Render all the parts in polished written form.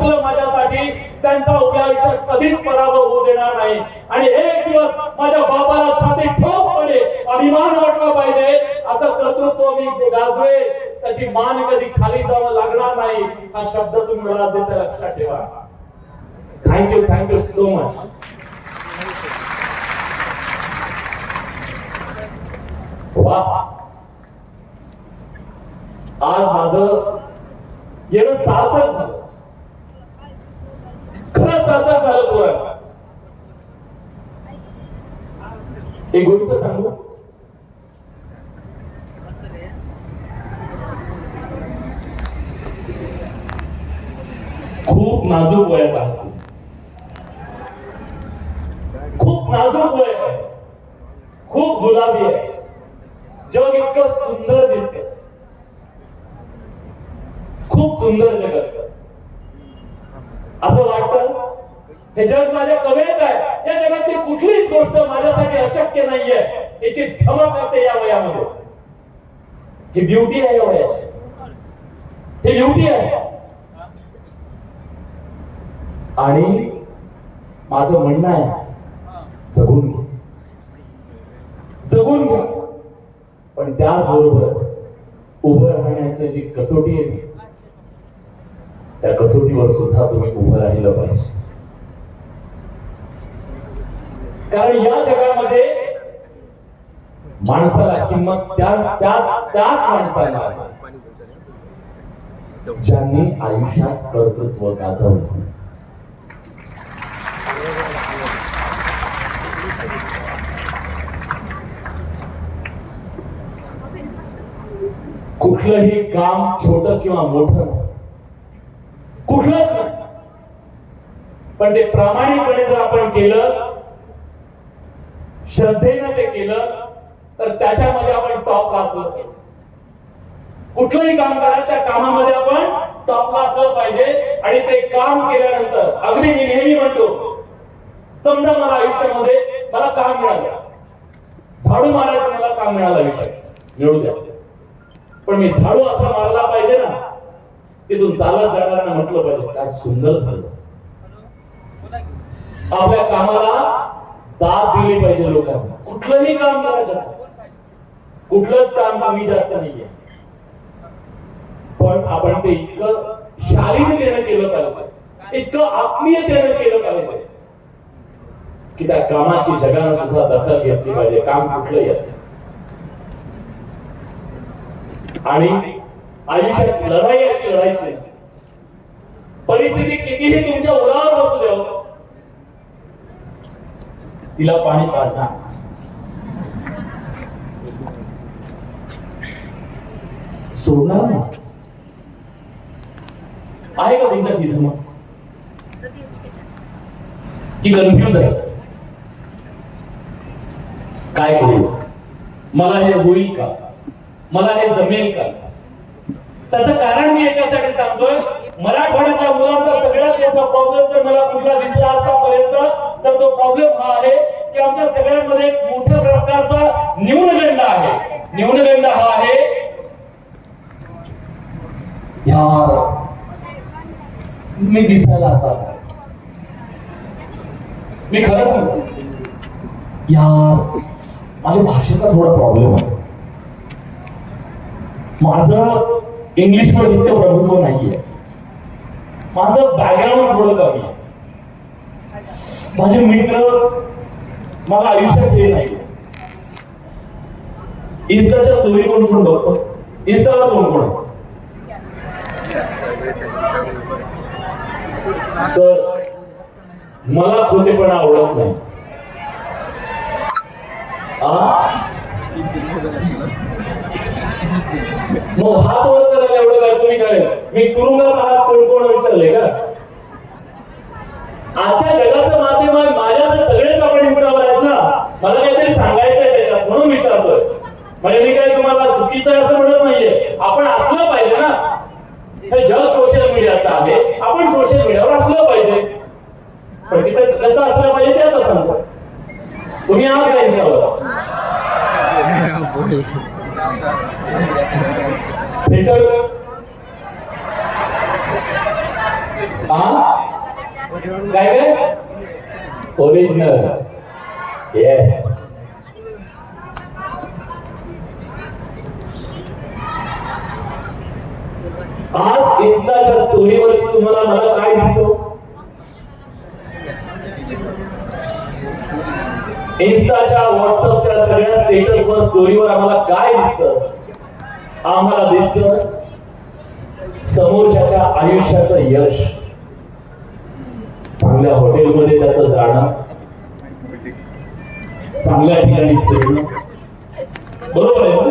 माझ्यासाठी त्यांचा उद्या आयुष्यात कधीच पराभव होऊ देणार नाही आणि एक दिवस माझ्या बापाला छातीत ठोकपणे अभिमान वाटला पाहिजे असं कर्तृत्व मी गाजवे, त्याची मान कधी खाली जावं लागणार नाही हा शब्द तुम्ही मला देता लक्षात ठेवा. Thank you so much. वाह, आज माझं येणं सार्थक झालं, खरंच सार्थक झालं. पुरण एक गोष्ट सांगू, खूप नाजूक वयात आहे, खूप नाजूक वय आहे, खूप गुलाबी आहे. जग इतकं सुंदर दिसतं, खूप सुंदर जग असतं. असं वाटतं हे जग माझ्या कवेत आहे, या जगातली कुठलीच गोष्ट माझ्यासाठी अशक्य नाहीये. इतकी धमक असते या वयामध्ये. ही ब्युटी आहे या वयाची, ही ब्युटी आहे. आणि माझं म्हणणं आहे जगून घ्या, जगून घ्या, पण त्याचबरोबर उभं राहण्याची जी कसोटी आहे त्या कसोटीवर सुद्धा तुम्ही उभं राहिलं पाहिजे. कारण या जगामध्ये माणसाला किंमत त्याच माणसाला ज्यांनी आयुष्यात कर्तृत्व गाजवलं. कुठलंही काम छोटं किंवा मोठं कुठलंच नाही, पण ते प्रामाणिकपणे जर आपण केलं, श्रद्धेनं ते केलं, तर त्याच्यामध्ये आपण टॉपला असलं पाहिजे. कुठलंही काम करा, त्या कामामध्ये आपण टॉपला असलं पाहिजे. आणि ते काम केल्यानंतर अगदी मी नेहमी म्हणतो, समजा मला आयुष्यामध्ये मला काम मिळालं, झाडू मारायचं मला काम मिळालं, आयुष्यात मिळू द्या, पण मी झाडू असा मारला पाहिजे ना, तिथून चालत जाणाऱ्यांना म्हटलं पाहिजे काय सुंदर झालं. आपल्या कामाला दाद दिली पाहिजे लोकांना. कुठलंही काम करायचं, कुठलंच काम कमी जास्त नाहीये, पण आपण ते इतकं शालीनतेनं केलं पाहिजे, इतकं आत्मीयतेनं केलं पाहिजे की त्या कामाची जगानं सुद्धा दखल घेतली पाहिजे, काम कुठलंही असेल. आणि आयुष्यात लढाई अशी लढायची, परिस्थिती कितीही तुमच्या उरावर बसू द्या, तिला पाणी पाजणार. सोडणार ना. आहे का तुमच्या तिथं मग की कन्फ्युज आहे, काय करू, मला हे होईल का, मला हे जमेल का? त्याचं कारण मी याच्यासाठी सांगतोय, मराठवाड्यातल्या मुलांचा सगळ्यात मोठा प्रॉब्लेम जर मला कुठला दिसला आतापर्यंत तर तो प्रॉब्लेम हा आहे की आमच्या सगळ्यांमध्ये एक मोठ्या प्रकारचा न्यूनगंड आहे. न्यूनगंड हा आहे, यार मी दिसायला असा, मी खरं सांगतो यार माझ्या भाषेचा थोडा प्रॉब्लेम आहे, माझं इंग्लिशवर इतकं प्रभुत्व नाहीये, माझं बॅकग्राऊंड थोडं कमी आहे, माझे मित्र मला आयुष्यात हे नाही. इन्स्टाच्या स्टोरी कोण कोण बघतो, इन्स्टाला कोण कोण सर मला खोटेपणा आवडत नाही. मग हात वर करायला एवढं काय तुम्ही काय, मी तुरुंगात आहात कोण कोण विचारले का? आजच्या जगाचं माध्यम आहे, माझ्या सगळेच आपण इंस्टावर आहेत ना, मला काहीतरी सांगायचंय त्याच्यात म्हणून विचारतोय. म्हणजे मी काय तुम्हाला चुकीचं आहे असं म्हणत नाहीये, आपण असलं पाहिजे ना. हे जग सोशल मीडियाचं आहे, आपण सोशल मीडियावर असलं पाहिजे, पण तिथं कसं असलं पाहिजे ते आता सांगतो. तुम्ही आहात का इंस्टावर? थिएटर काय काय ओरिजिनल येस. आज इन्स्टाच्या स्टोरीवरती तुम्हाला मला काय दिसतं? इन्स्टाच्या व्हॉट्सअपच्या सगळ्या स्टेटसवर स्टोरीवर आम्हाला काय दिसतं? आम्हाला दिसतं समोरच्याच्या आयुष्याचं यश, चांगल्या हॉटेलमध्ये त्याचं जाणं, चांगल्या ठिकाणी फिरणं, बरोबर आहे ना?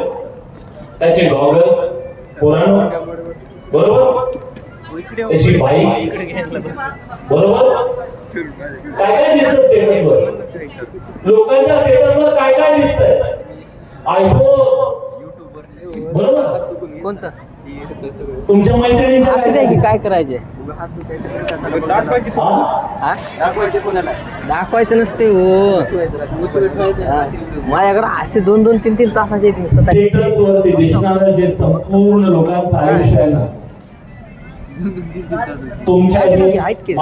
त्याचे गॉगल्स पुराण, बरोबर, त्याची बाईक, बरोबर. काय काय दिसतं स्टेटसवर? लोकांच्या स्टेटसवर काय काय दिसतंय? आयफोन, बरोबर. कोणतं तुमच्या मैत्रिणींच्या असू दे की काय करायचे दाखवायचं नसते हो. माझ्याकडे असे 2-2-3-3 तासाचे स्टेटस वरती दिसणारं जे संपूर्ण लोकांचं आयुष्य आहे ना, तुमच्या आहेत की